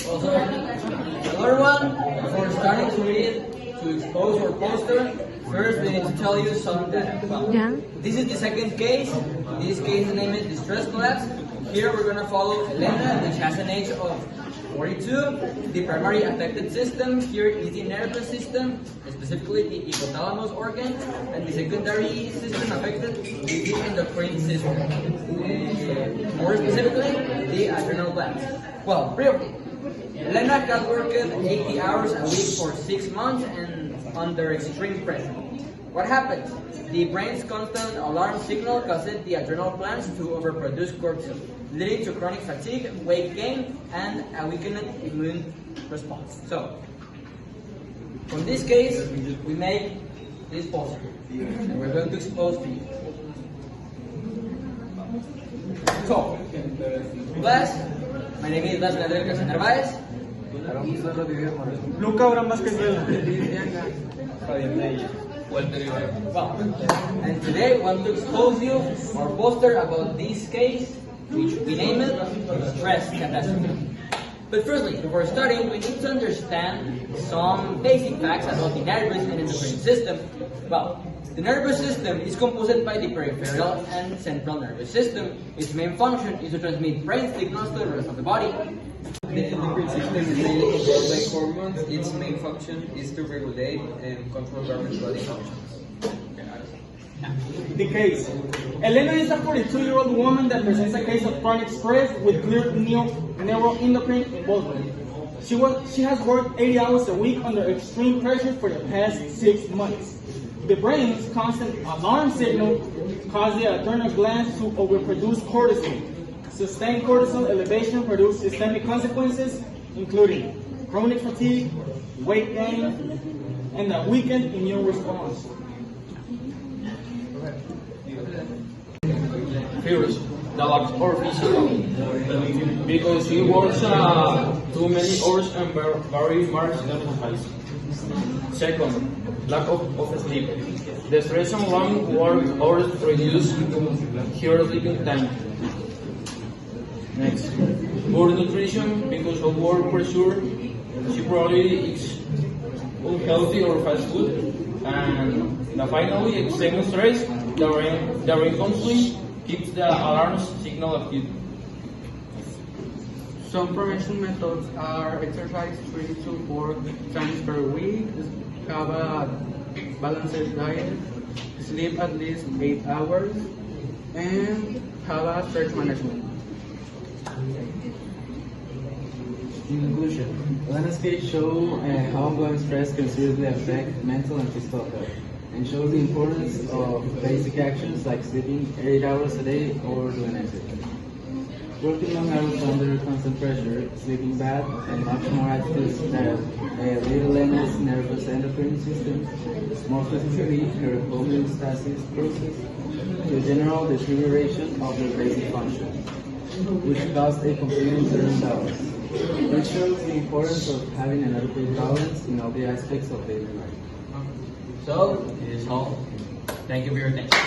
Also, another one, before starting to expose our poster, first we need to tell you some data. Well, this is the second case. In this case, the name is distress collapse. Here we're going to follow Elena, which has an age of 42. The primary affected system here is the nervous system, specifically the hypothalamus organ, and the secondary system affected is the endocrine system. More specifically, the adrenal glands. Well, briefly, Elena has worked 80 hours a week for 6 months and under extreme pressure. What happens? The brain's constant alarm signal causes the adrenal glands to overproduce cortisol, leading to chronic fatigue, weight gain, and a weakened immune response. So, from this case, we make this poster, and we're going to expose to you. So, class, my name is Blas Gabriel Narváez. Luca Abraham Vázquez Well, and today I want to expose you our poster about this case, which we name it Stress Catastrophe. But firstly, before starting, we need to understand some basic facts about the nervous and endocrine system. Well, the nervous system is composed by the peripheral and central nervous system. Its main function is to transmit brain signals to the rest of the body. The endocrine system is mainly controlled by hormones. Its main function is to regulate and control various body functions. The case. Elena is a 42-year-old woman that presents a case of chronic stress with clear neuroendocrine involvement. She has worked 80 hours a week under extreme pressure for the past 6 months. The brain's constant alarm signal causes the adrenal glands to overproduce cortisol. Sustained cortisol elevation produces systemic consequences, including chronic fatigue, weight gain, and a weakened immune response. First, the lack of physical, because he works too many hours and very much exercise. Second, lack of sleep. The stress on long work hours reduce her sleeping time. Next, poor nutrition because of work pressure. She probably eats unhealthy or fast food. And finally, extreme stress. The brain constantly keeps the alarm signal active. Some prevention methods are exercise 3 to 4 times per week, have a balanced diet, sleep at least 8 hours, and have a stress management. In conclusion, Elena's case shows how ongoing stress can seriously affect mental and physical health, and shows the importance of basic actions like sleeping 8 hours a day or doing exercise. Working long hours under constant pressure, sleeping bad, and much more active that lead Elena's nervous endocrine system, more specifically her homeostasis process, to a general deterioration of their basic function, which caused a complete internal balance. It shows the importance of having an adequate balance in all the aspects of daily life. So, it is all. Thank you for your attention.